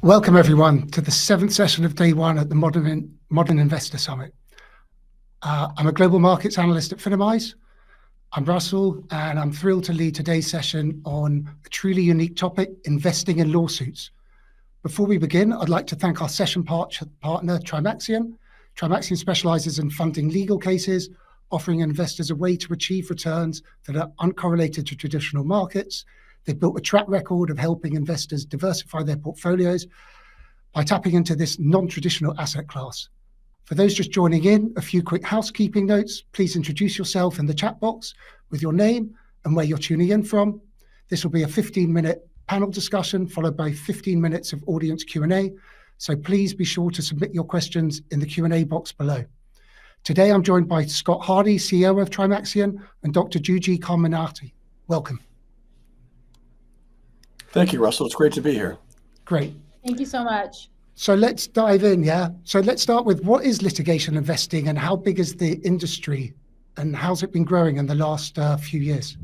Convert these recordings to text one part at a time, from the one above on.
Welcome everyone to the seventh session of day one at the Modern Investor Summit. I'm a global markets analyst at Finimize. I'm Russell, and I'm thrilled to lead today's session on a truly unique topic, investing in lawsuits. Before we begin, I'd like to thank our session partner, Trimaxian. Trimaxian specializes in funding legal cases, offering investors a way to achieve returns that are uncorrelated to traditional markets. They've built a track record of helping investors diversify their portfolios by tapping into this non-traditional asset class. For those just joining in, a few quick housekeeping notes. Please introduce yourself in the chat box with your name and where you're tuning in from. This will be a 15-minute panel discussion followed by 15 minutes of audience Q&A. So please be sure to submit your questions in the Q&A box below. Today, I'm joined by Scott Hardy, CEO of Trimaxian, and Dr. Giugi Carminati. Welcome. Thank you, Russell. It's great to be here. Great. Thank you so much. So let's dive in, yeah? So let's start with what is litigation investing and how big is the industry and how's it been growing in the last few years?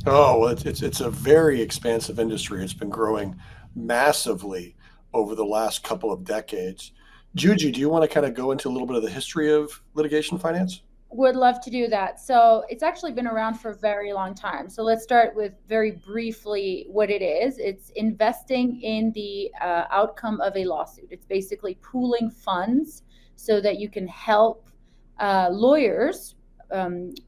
Oh, well, it's a very expansive industry. It's been growing massively over the last couple of decades. Giugi, do you want to kind of go into a little bit of the history of litigation finance? Would love to do that. So it's actually been around for a very long time. So let's start with very briefly what it is. It's investing in the outcome of a lawsuit. It's basically pooling funds so that you can help lawyers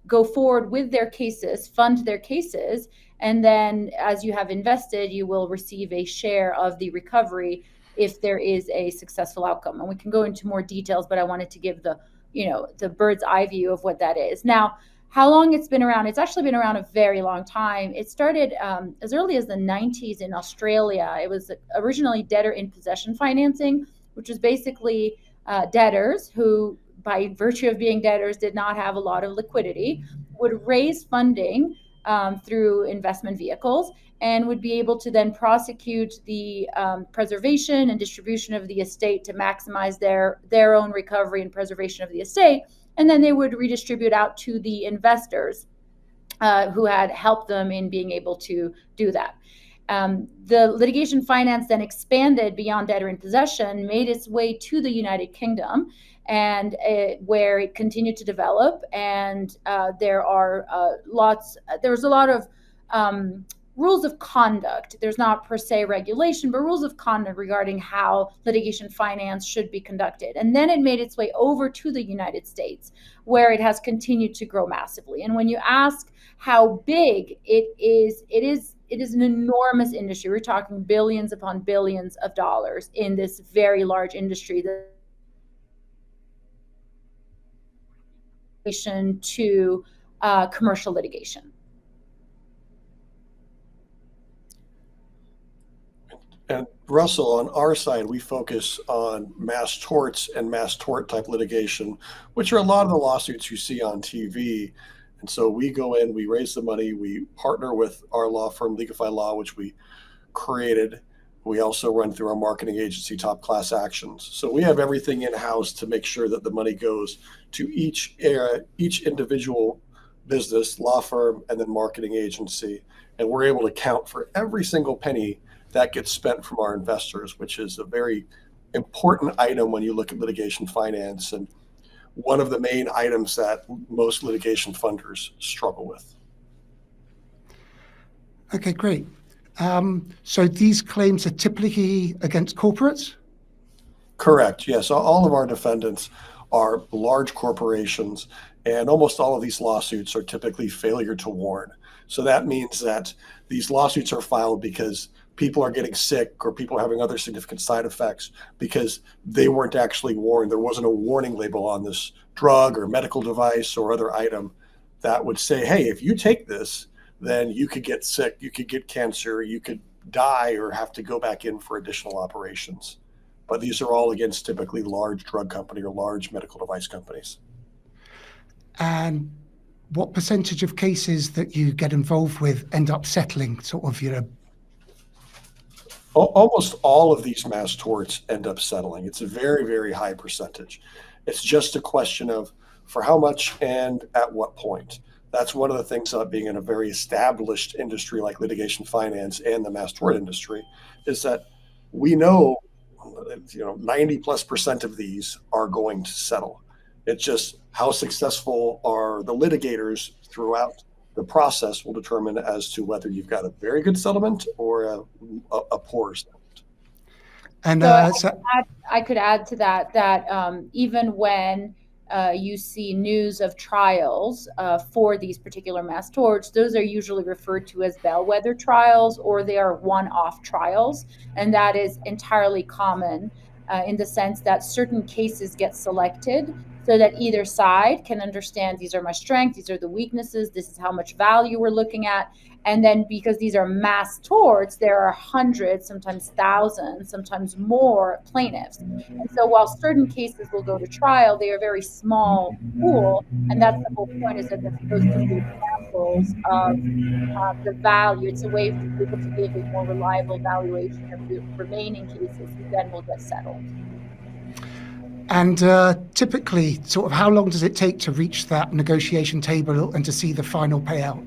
go forward with their cases, fund their cases, and then as you have invested, you will receive a share of the recovery if there is a successful outcome. And we can go into more details, but I wanted to give the bird's eye view of what that is. Now, how long it's been around? It's actually been around a very long time. It started as early as the 90s in Australia. It was originally debtor in possession financing, which was basically debtors who, by virtue of being debtors, did not have a lot of liquidity, would raise funding through investment vehicles and would be able to then prosecute the preservation and distribution of the estate to maximize their own recovery and preservation of the estate. And then they would redistribute out to the investors who had helped them in being able to do that. The litigation finance then expanded beyond debtor in possession, made its way to the United Kingdom, and where it continued to develop. And there was a lot of rules of conduct. There's not per se regulation, but rules of conduct regarding how litigation finance should be conducted. And then it made its way over to the United States, where it has continued to grow massively. And when you ask how big it is an enormous industry. We're talking billions upon billions of dollars in this very large industry to commercial litigation. And Russell, on our side, we focus on mass torts and mass tort type litigation, which are a lot of the lawsuits you see on TV. And so we go in, we raise the money, we partner with our law firm, Litigify Law, which we created. We also run through our marketing agency, Top Class Actions. So we have everything in-house to make sure that the money goes to each individual business, law firm, and then marketing agency. And we're able to count for every single penny that gets spent from our investors, which is a very important item when you look at litigation finance and one of the main items that most litigation funders struggle with. Okay, great. So these claims are typically against corporates? Correct, yes. All of our defendants are large corporations, and almost all of these lawsuits are typically failure to warn. So that means that these lawsuits are filed because people are getting sick or people are having other significant side effects because they weren't actually warned. There wasn't a warning label on this drug or medical device or other item that would say, hey, if you take this, then you could get sick, you could get cancer, you could die or have to go back in for additional operations. But these are all against typically large drug company or large medical device companies. And what percentage of cases that you get involved with end up settling, Almost all of these mass torts end up settling. It's a very, very high percentage. It's just a question of for how much and at what point. That's one of the things about being in a very established industry like litigation finance and the mass tort industry, is that we know, 90+% of these are going to settle. It's just how successful are the litigators throughout the process will determine as to whether you've got a very good settlement or a poor settlement. And I could add to that even when you see news of trials for these particular mass torts, those are usually referred to as bellwether trials, or they are one-off trials. And that is entirely common in the sense that certain cases get selected so that either side can understand, these are my strengths, these are the weaknesses, this is how much value we're looking at. And then because these are mass torts, there are hundreds, sometimes thousands, sometimes more plaintiffs. And so while certain cases will go to trial, they are a very small pool. And that's the whole point, is that they're supposed to be examples of the value. It's a way to be able to give a more reliable valuation of the remaining cases who then will get settled. And typically, sort of how long does it take to reach that negotiation table and to see the final payout?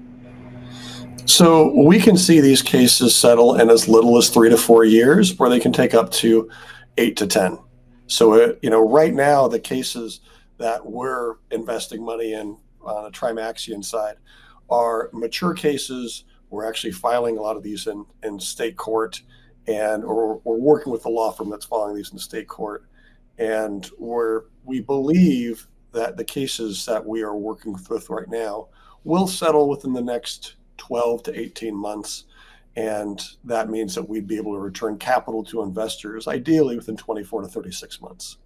So we can see these cases settle in as little as 3 to 4 years, where they can take up to 8 to 10. So, right now, the cases that we're investing money in on a Trimaxian side are mature cases. We're actually filing a lot of these in state court, or we're working with the law firm that's filing these in state court. And we believe that the cases that we are working with right now will settle within the next 12 to 18 months. And that means that we'd be able to return capital to investors, ideally within 24 to 36 months.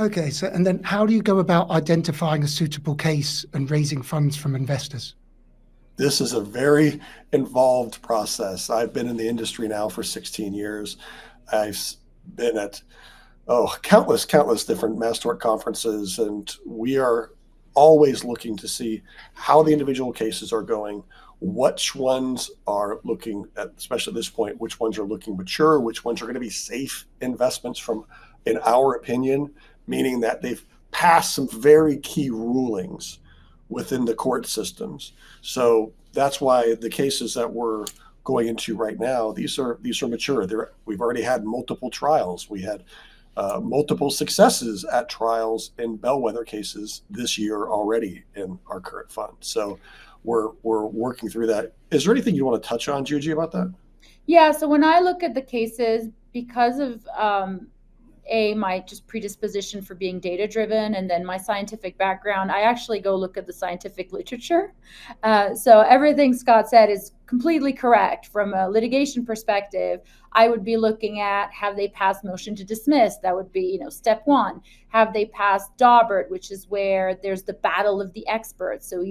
Okay, so and then how do you go about identifying a suitable case and raising funds from investors? This is a very involved process. I've been in the industry now for 16 years. I've been at countless different mass tort conferences, and we are always looking to see how the individual cases are going, which ones are looking at, especially at this point, which ones are looking mature, which ones are going to be safe investments in our opinion, meaning that they've passed some very key rulings within the court systems. So that's why the cases that we're going into right now, these are mature. We've already had multiple trials. We had multiple successes at trials in bellwether cases this year already in our current fund. So we're working through that. Is there anything you want to touch on, Giugi, about that? Yeah, so when I look at the cases, because of my just predisposition for being data driven, and then my scientific background, I actually go look at the scientific literature. So everything Scott said is completely correct. From a litigation perspective, I would be looking at, have they passed motion to dismiss? That would be, step one. Have they passed Daubert, which is where there's the battle of the experts. So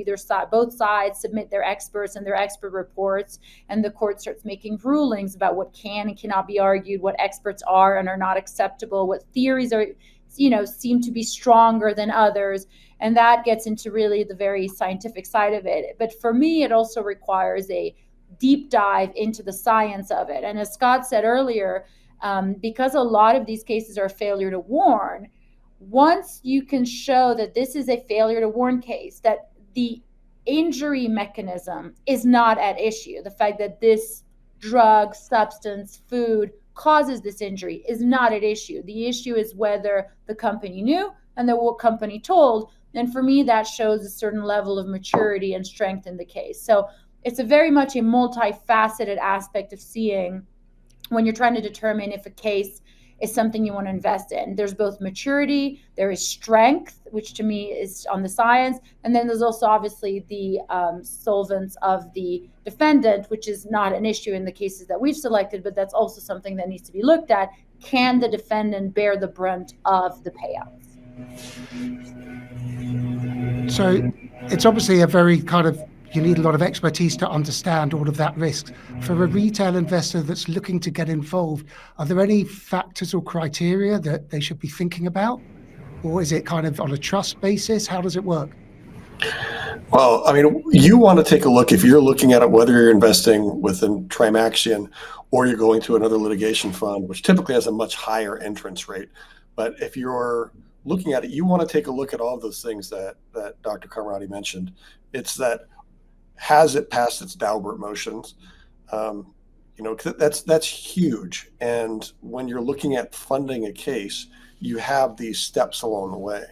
both sides submit their experts and their expert reports, and the court starts making rulings about what can and cannot be argued, what experts are and are not acceptable, what theories are, seem to be stronger than others. And that gets into really the very scientific side of it. But for me, it also requires a deep dive into the science of it. And as Scott said earlier, because a lot of these cases are failure to warn, once you can show that this is a failure to warn case, that the injury mechanism is not at issue, the fact that this drug, substance, food causes this injury is not at issue. The issue is whether the company knew and the company told. And for me, that shows a certain level of maturity and strength in the case. So it's a very much a multifaceted aspect of seeing when you're trying to determine if a case is something you want to invest in. There's both maturity, there is strength, which to me is on the science, and then there's also obviously the solvence of the defendant, which is not an issue in the cases that we've selected, but that's also something that needs to be looked at. Can the defendant bear the brunt of the payouts? So it's obviously a very you need a lot of expertise to understand all of that risk. For a retail investor that's looking to get involved, are there any factors or criteria that they should be thinking about? Or is it on a trust basis? How does it work? Well, you want to take a look, if you're looking at it, whether you're investing within Trimaxian or you're going to another litigation fund, which typically has a much higher entrance rate. But if you're looking at it, you want to take a look at all of those things that Dr. Carminati mentioned. It's that, has it passed its Daubert motions? That's huge. And when you're looking at funding a case, you have these steps along the way.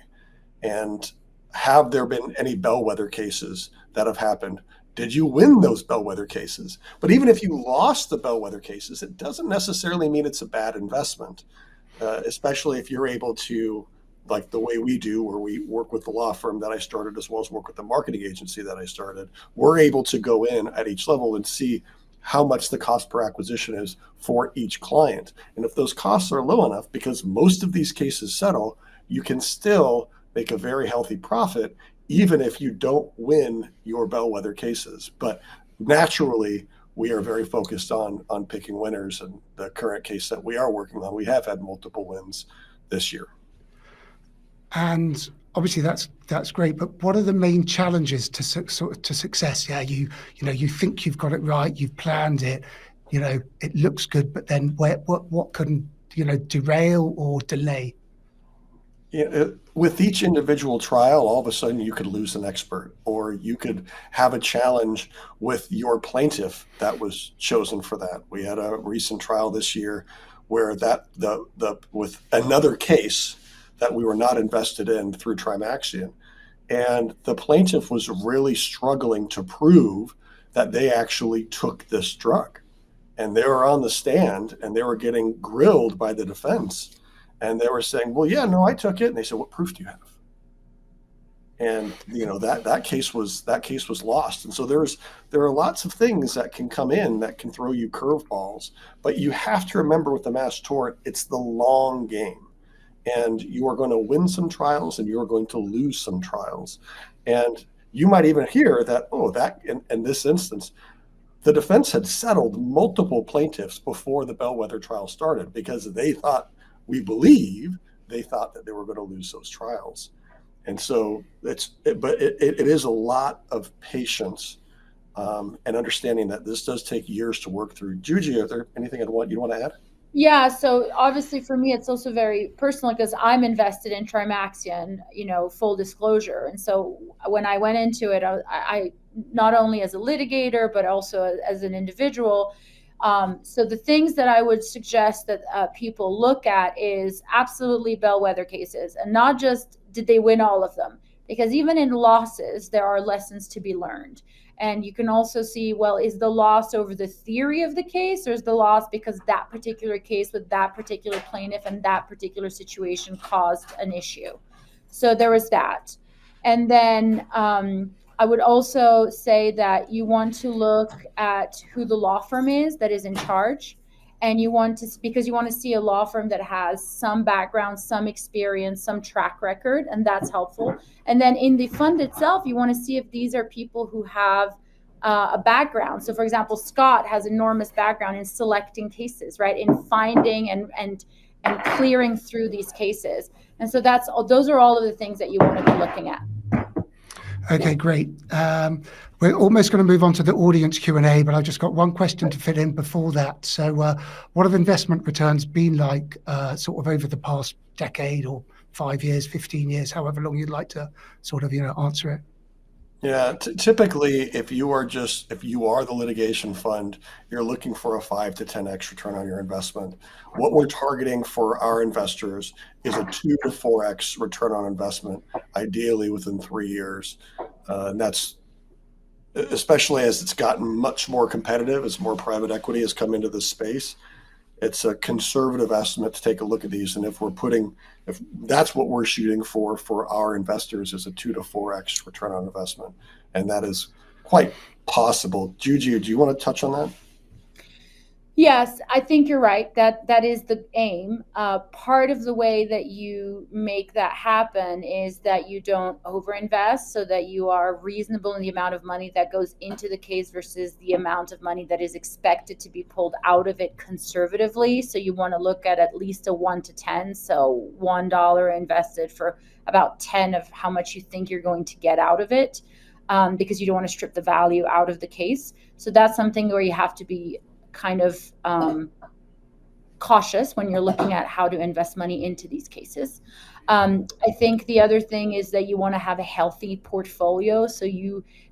And have there been any bellwether cases that have happened? Did you win those bellwether cases? But even if you lost the bellwether cases, it doesn't necessarily mean it's a bad investment, especially if you're able to, like the way we do, where we work with the law firm that I started as well as work with the marketing agency that I started. We're able to go in at each level and see how much the cost per acquisition is for each client. And if those costs are low enough, because most of these cases settle, you can still make a very healthy profit, even if you don't win your bellwether cases. But naturally, we are very focused on picking winners. And the current case that we are working on, we have had multiple wins this year. And obviously that's great, but what are the main challenges to success? Yeah, you think you've got it right, you've planned it, it looks good, but then what can derail or delay? With each individual trial, all of a sudden you could lose an expert, or you could have a challenge with your plaintiff that was chosen for that. We had a recent trial this year where with another case that we were not invested in through Trimaxian, and the plaintiff was really struggling to prove that they actually took this drug. And they were on the stand and they were getting grilled by the defense. And they were saying, well, yeah, no, I took it. And they said, what proof do you have? And that case was lost. And so there are lots of things that can come in that can throw you curveballs. But you have to remember with the mass tort, it's the long game. And you are going to win some trials and you are going to lose some trials. And you might even hear that, in this instance, the defense had settled multiple plaintiffs before the bellwether trial started, because they thought that they were going to lose those trials. And so it is a lot of patience and understanding that this does take years to work through. Giugi, is there anything you want to add? Yeah, so obviously for me, it's also very personal because I'm invested in Trimaxian, full disclosure. And so when I went into it, I not only as a litigator, but also as an individual. So the things that I would suggest that people look at is absolutely bellwether cases, and not just did they win all of them, because even in losses, there are lessons to be learned. And you can also see, well, is the loss over the theory of the case, or is the loss because that particular case with that particular plaintiff and that particular situation caused an issue? So there was that. And then I would also say that you want to look at who the law firm is that is in charge. And because you want to see a law firm that has some background, some experience, some track record, and that's helpful. And then in the fund itself, you want to see if these are people who have a background. So for example, Scott has enormous background in selecting cases, right? In finding and clearing through these cases. And so those are all of the things that you want to be looking at. Okay, great. We're almost going to move on to the audience Q&A, but I've just got one question to fit in before that. So what have investment returns been like sort of over the past decade or 5 years, 15 years, however long you'd like to sort of, answer it? Yeah, typically, if you are the litigation fund, you're looking for a 5 to 10x return on your investment. What we're targeting for our investors is a 2 to 4x return on investment, ideally within 3 years. And that's especially as it's gotten much more competitive, as more private equity has come into this space. It's a conservative estimate to take a look at these. And if that's what we're shooting for our investors, is a 2 to 4x return on investment. And that is quite possible. Giugi, do you want to touch on that? Yes, I think you're right. That is the aim. Part of the way that you make that happen is that you don't overinvest, so that you are reasonable in the amount of money that goes into the case versus the amount of money that is expected to be pulled out of it conservatively. So you want to look at least a 1 to 10. So $1 invested for about 10 of how much you think you're going to get out of it, because you don't want to strip the value out of the case. So that's something where you have to be kind of cautious when you're looking at how to invest money into these cases. I think the other thing is that you want to have a healthy portfolio. So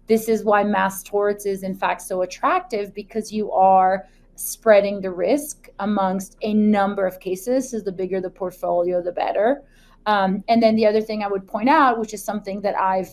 this is why mass torts is in fact so attractive, because you are spreading the risk amongst a number of cases. So the bigger the portfolio, the better. And then the other thing I would point out, which is something that I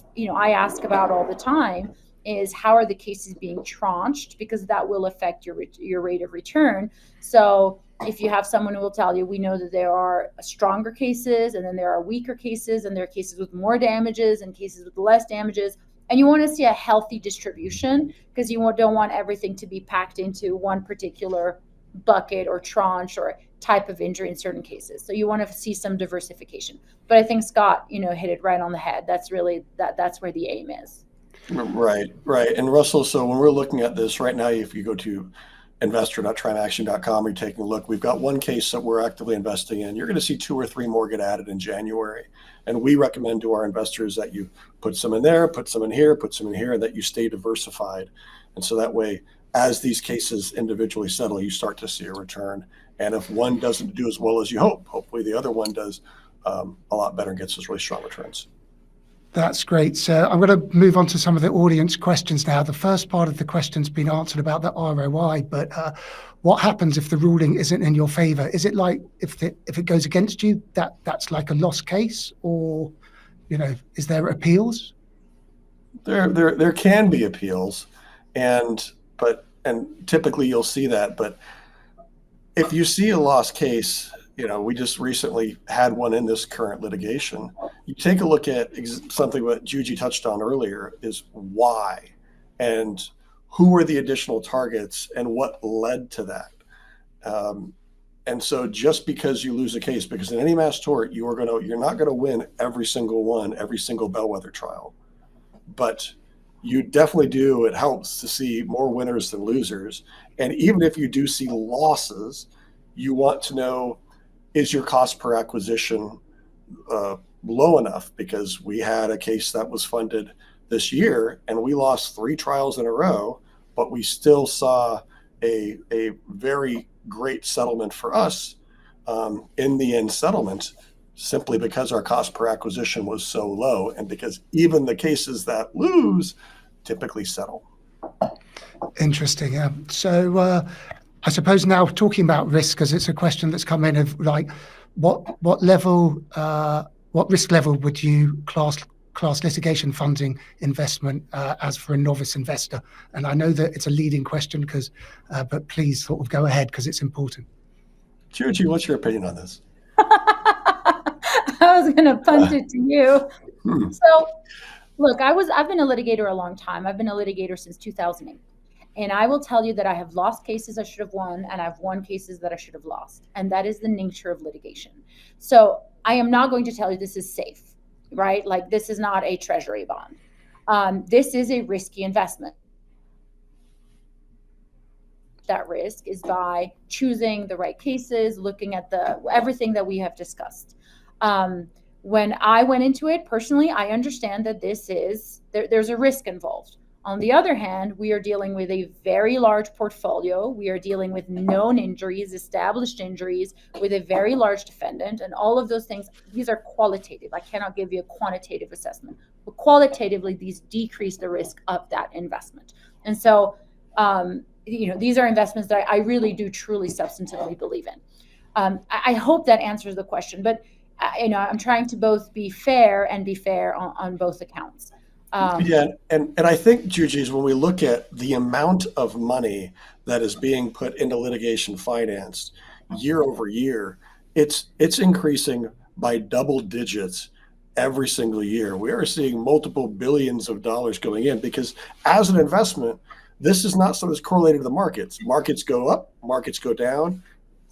ask about all the time, is how are the cases being tranched, because that will affect your rate of return. So if you have someone who will tell you, we know that there are stronger cases and then there are weaker cases, and there are cases with more damages and cases with less damages, and you want to see a healthy distribution, because you don't want everything to be packed into one particular bucket or tranche or type of injury in certain cases. So you want to see some diversification. But I think Scott, hit it right on the head. That's really that's where the aim is. Right. And Russell, so when we're looking at this right now, if you go to investor.trimaxian.com, you're taking a look, we've got one case that we're actively investing in. You're going to see 2 or 3 more get added in January. And we recommend to our investors that you put some in there, put some in here, put some in here, and that you stay diversified. And so that way, as these cases individually settle, you start to see a return. And if one doesn't do as well as you hope, hopefully the other one does a lot better and gets those really strong returns. That's great. So I'm going to move on to some of the audience questions now. The first part of the question's been answered about the ROI, but what happens if the ruling isn't in your favor? Is it like if it goes against you, that's like a lost case, or is there appeals? There can be appeals, and typically you'll see that. But if you see a lost case, we just recently had one in this current litigation. You take a look at something that Giugi touched on earlier, is why and who were the additional targets and what led to that. And so just because you lose a case, because in any mass tort, you're not going to win every single bellwether trial, but you definitely do. It helps to see more winners than losers. And even if you do see losses, you want to know, is your cost per acquisition low enough? Because we had a case that was funded this year and we lost 3 trials in a row, but we still saw a very great settlement for us in the end settlement, simply because our cost per acquisition was so low, and because even the cases that lose typically settle. Interesting. So I suppose now talking about risk, because it's a question that's come in of like, what risk level would you class litigation funding investment as for a novice investor? And I know that it's a leading question, but please sort of go ahead, because it's important. Giugi, what's your opinion on this? I was going to punt it to you. So, look, I've been a litigator a long time. I've been a litigator since 2008. And I will tell you that I have lost cases I should have won, and I've won cases that I should have lost. And that is the nature of litigation. So I am not going to tell you this is safe, right? Like, this is not a treasury bond. This is a risky investment. That risk is by choosing the right cases, looking at everything that we have discussed. When I went into it personally, I understand that there's a risk involved. On the other hand, we are dealing with a very large portfolio. We are dealing with known injuries, established injuries, with a very large defendant, and all of those things, these are qualitative. I cannot give you a quantitative assessment, but qualitatively, these decrease the risk of that investment. And so, these are investments that I really do truly substantively believe in. I hope that answers the question, but I'm trying to both be fair and be fair on both accounts. And I think, Giugi, is when we look at the amount of money that is being put into litigation finance year over year, it's increasing by double digits every single year. We are seeing multiple billions of dollars going in, because as an investment, this is not something that's correlated to the markets. Markets go up, markets go down.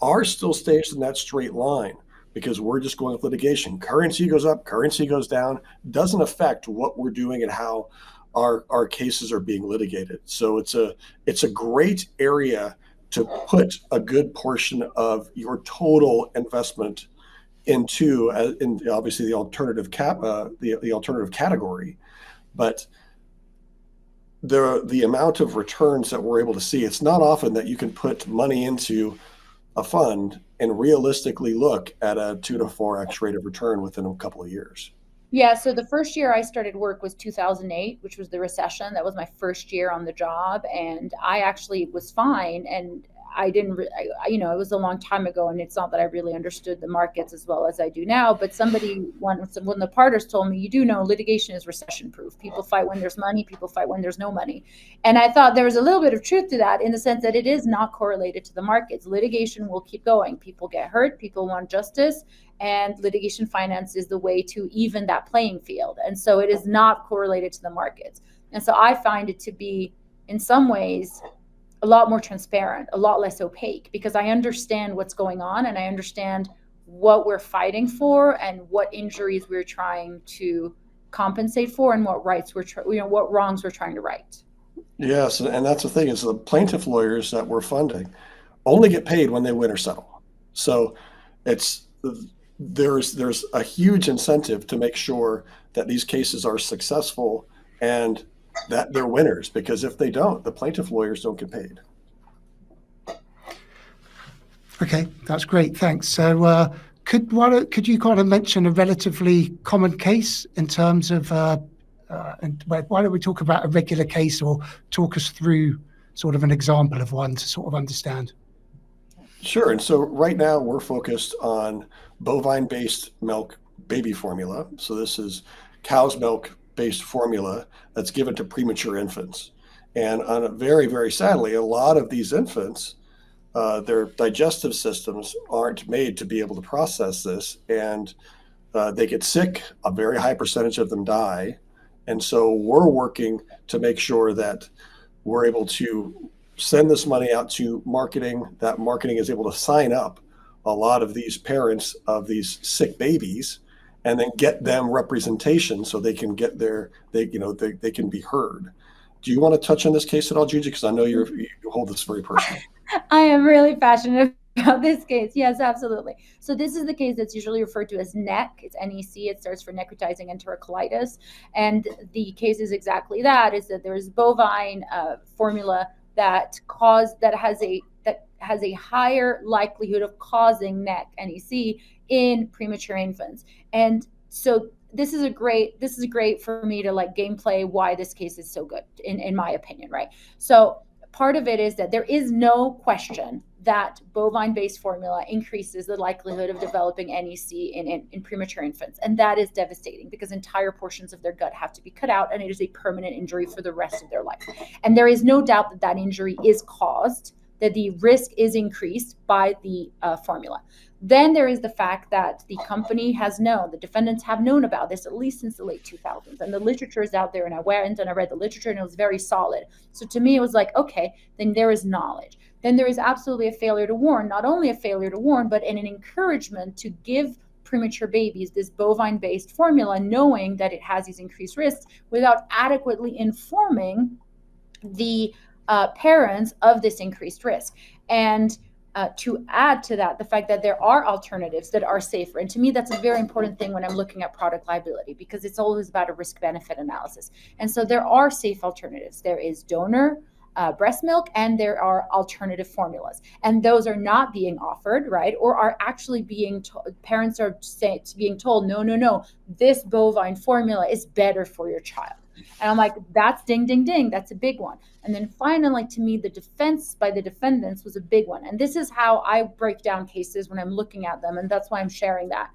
Ours still stays in that straight line, because we're just going with litigation. Currency goes up, currency goes down, doesn't affect what we're doing and how our cases are being litigated. So it's a great area to put a good portion of your total investment into, in obviously the alternative the alternative category. But the amount of returns that we're able to see, it's not often that you can put money into a fund and realistically look at a 2 to 4x rate of return within a couple of years. Yeah, so the first year I started work was 2008, which was the recession. That was my first year on the job, and I actually was fine. And I didn't, it was a long time ago, and it's not that I really understood the markets as well as I do now. But one of the partners told me, you do know litigation is recession proof. People fight when there's money, people fight when there's no money. And I thought there was a little bit of truth to that, in the sense that it is not correlated to the markets. Litigation will keep going. People get hurt, people want justice, and litigation finance is the way to even that playing field. And so it is not correlated to the markets. And so I find it to be, in some ways, a lot more transparent, a lot less opaque, because I understand what's going on, and I understand what we're fighting for and what injuries we're trying to compensate for, and what what wrongs we're trying to right. Yes, and that's the thing, is the plaintiff lawyers that we're funding only get paid when they win or settle. So there's a huge incentive to make sure that these cases are successful and that they're winners, because if they don't, the plaintiff lawyers don't get paid. Okay, that's great. Thanks. So could you kind of mention a relatively common case in terms of, and why don't we talk about a regular case, or talk us through sort of an example of one to sort of understand? Sure. And so right now we're focused on bovine-based milk baby formula. So this is cow's milk-based formula that's given to premature infants. And very, very sadly, a lot of these infants, their digestive systems aren't made to be able to process this, and they get sick. A very high percentage of them die. And so we're working to make sure that we're able to send this money out to marketing, that marketing is able to sign up a lot of these parents of these sick babies, and then get them representation so they can get they can be heard. Do you want to touch on this case at all, Giugi? Because I know you hold this very personally. I am really passionate about this case. Yes, absolutely. So this is the case that's usually referred to as NEC. It's NEC. It stands for necrotizing enterocolitis. And the case is exactly that, is that there is bovine formula that has a higher likelihood of causing NEC in premature infants. And so this is great for me to like gameplay why this case is so good, in my opinion, right? So part of it is that there is no question that bovine-based formula increases the likelihood of developing NEC in premature infants. And that is devastating, because entire portions of their gut have to be cut out, and it is a permanent injury for the rest of their life. And there is no doubt that that injury is caused, that the risk is increased by the formula. Then there is the fact that the company has known, the defendants have known about this at least since the late 2000s. And the literature is out there, and I went and I read the literature, and it was very solid. So to me, it was like, okay, then there is knowledge. Then there is absolutely a failure to warn, not only a failure to warn, but an encouragement to give premature babies this bovine-based formula, knowing that it has these increased risks, without adequately informing the parents of this increased risk. And to add to that, the fact that there are alternatives that are safer. And to me, that's a very important thing when I'm looking at product liability, because it's always about a risk-benefit analysis. And so there are safe alternatives. There is donor breast milk, and there are alternative formulas. And those are not being offered, right? Or are actually parents are being told, no, this bovine formula is better for your child. And I'm like, that's ding, ding, ding. That's a big one. And then finally, to me, the defense by the defendants was a big one. And this is how I break down cases when I'm looking at them. And that's why I'm sharing that.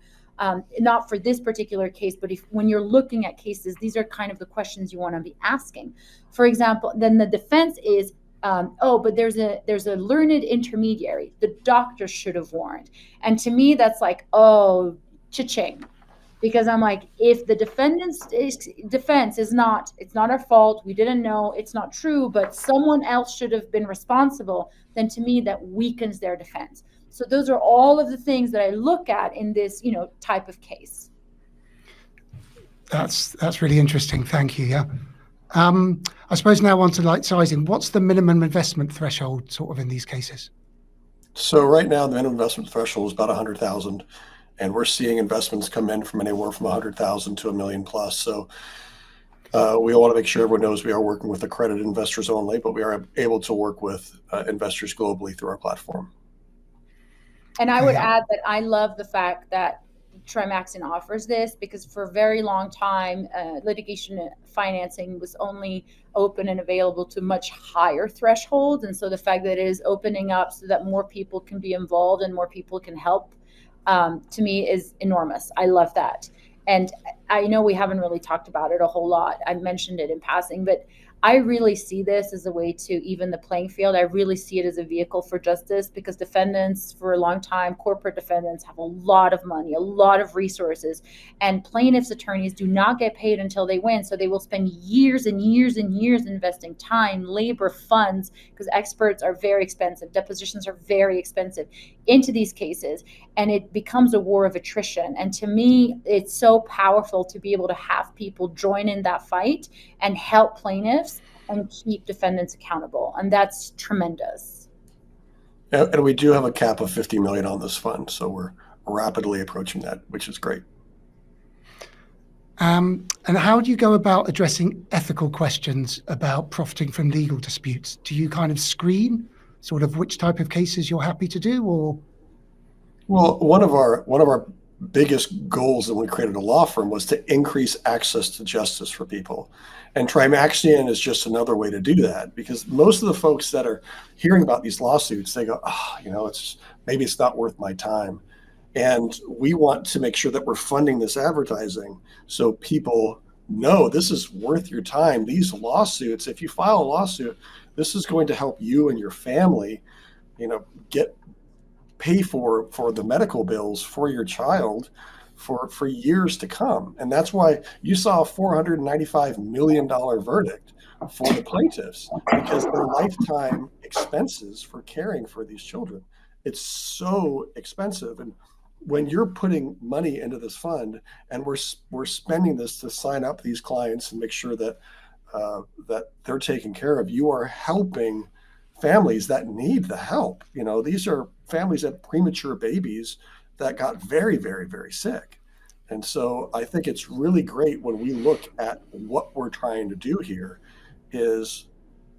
Not for this particular case, but when you're looking at cases, these are kind of the questions you want to be asking. For example, then the defense is, but there's a learned intermediary. The doctor should have warned. And to me, that's like, oh, cha-ching. Because I'm like, if the defense is not, it's not our fault, we didn't know, it's not true, but someone else should have been responsible, then to me that weakens their defense. So those are all of the things that I look at in this, type of case. That's really interesting. Thank you. Yeah. I suppose now on to like sizing. What's the minimum investment threshold sort of in these cases? So right now the minimum investment threshold is about 100,000. And we're seeing investments come in from anywhere from 100,000 to $1 million plus. So we want to make sure everyone knows we are working with accredited investors only, but we are able to work with investors globally through our platform. And I would add that I love the fact that Trimaxian offers this, because for a very long time, litigation financing was only open and available to much higher thresholds. And so the fact that it is opening up so that more people can be involved and more people can help, to me is enormous. I love that. And I know we haven't really talked about it a whole lot. I mentioned it in passing, but I really see this as a way to even the playing field. I really see it as a vehicle for justice, because defendants for a long time, corporate defendants, have a lot of money, a lot of resources, and plaintiffs' attorneys do not get paid until they win. So they will spend years and years and years investing time, labor, funds, because experts are very expensive, depositions are very expensive, into these cases. And it becomes a war of attrition. And to me, it's so powerful to be able to have people join in that fight and help plaintiffs and keep defendants accountable. And that's tremendous. And we do have a cap of 50 million on this fund. So we're rapidly approaching that, which is great. And how do you go about addressing ethical questions about profiting from legal disputes? Do you kind of screen sort of which type of cases you're happy to do, or? Well, one of our biggest goals when we created a law firm was to increase access to justice for people. And Trimaxian is just another way to do that, because most of the folks that are hearing about these lawsuits, they go, maybe it's not worth my time. And we want to make sure that we're funding this advertising so people know this is worth your time. These lawsuits, if you file a lawsuit, this is going to help you and your family, pay for the medical bills for your child for years to come. And that's why you saw a $495 million verdict for the plaintiffs, because their lifetime expenses for caring for these children, it's so expensive. And when you're putting money into this fund, and we're spending this to sign up these clients and make sure that they're taken care of, you are helping families that need the help. These are families that premature babies that got very, very, very sick. And so I think it's really great when we look at what we're trying to do here is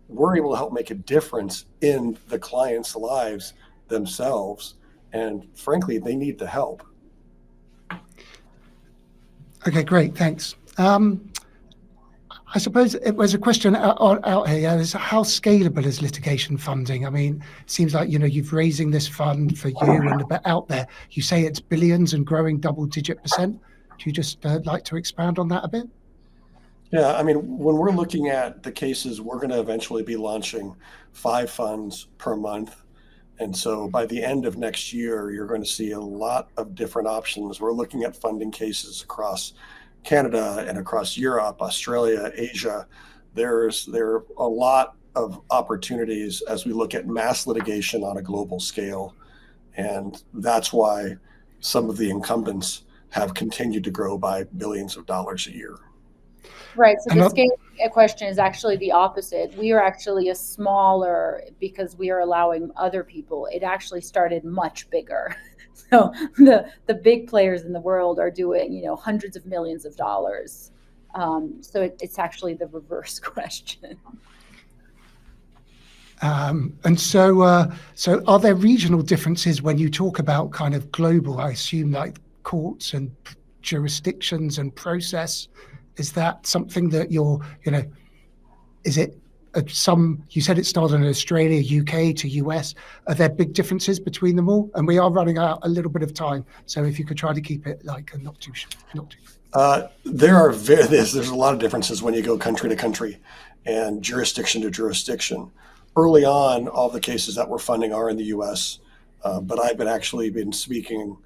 we're able to help make a difference in the clients' lives themselves. And frankly, they need the help. Okay, great. Thanks. I suppose it was a question out here is how scalable is litigation funding? I mean, it seems like, you've raising this fund for you and a bit out there. You say it's billions and growing double-digit %. Do you just like to expand on that a bit? Yeah, I mean, when we're looking at the cases, we're going to eventually be launching 5 funds per month. And so by the end of next year, you're going to see a lot of different options. We're looking at funding cases across Canada and across Europe, Australia, Asia. There are a lot of opportunities as we look at mass litigation on a global scale. And that's why some of the incumbents have continued to grow by billions of dollars a year. Right. So the scale question is actually the opposite. We are actually a smaller, because we are allowing other people. It actually started much bigger. So the big players in the world are doing, hundreds of millions of dollars. So it's actually the reverse question. And so are there regional differences when you talk about kind of global? I assume like courts and jurisdictions and process. Is that something that is it you said it started in Australia, UK to US. Are there big differences between them all? And we are running out a little bit of time. So if you could try to keep it like not too. There's a lot of differences when you go country to country and jurisdiction to jurisdiction. Early on, all the cases that we're funding are in the US, but I've been speaking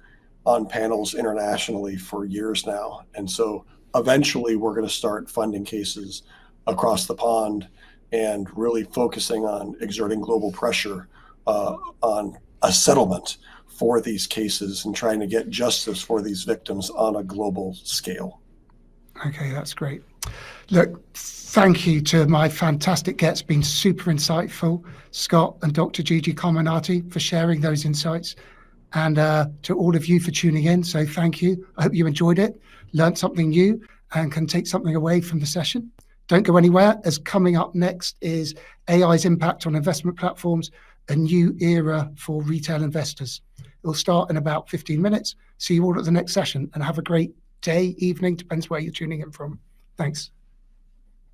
on panels internationally for years now. And so eventually we're going to start funding cases across the pond and really focusing on exerting global pressure on a settlement for these cases and trying to get justice for these victims on a global scale. Okay, that's great. Look, thank you to my fantastic guests. Been super insightful, Scott and Dr. Giugi Carminati, for sharing those insights, and to all of you for tuning in. So thank you. I hope you enjoyed it, learned something new, and can take something away from the session. Don't go anywhere, as coming up next is AI's impact on investment platforms a new era for retail investors. It'll start in about 15 minutes. See you all at the next session, and have a great day, evening, depends where you're tuning in from. Thanks.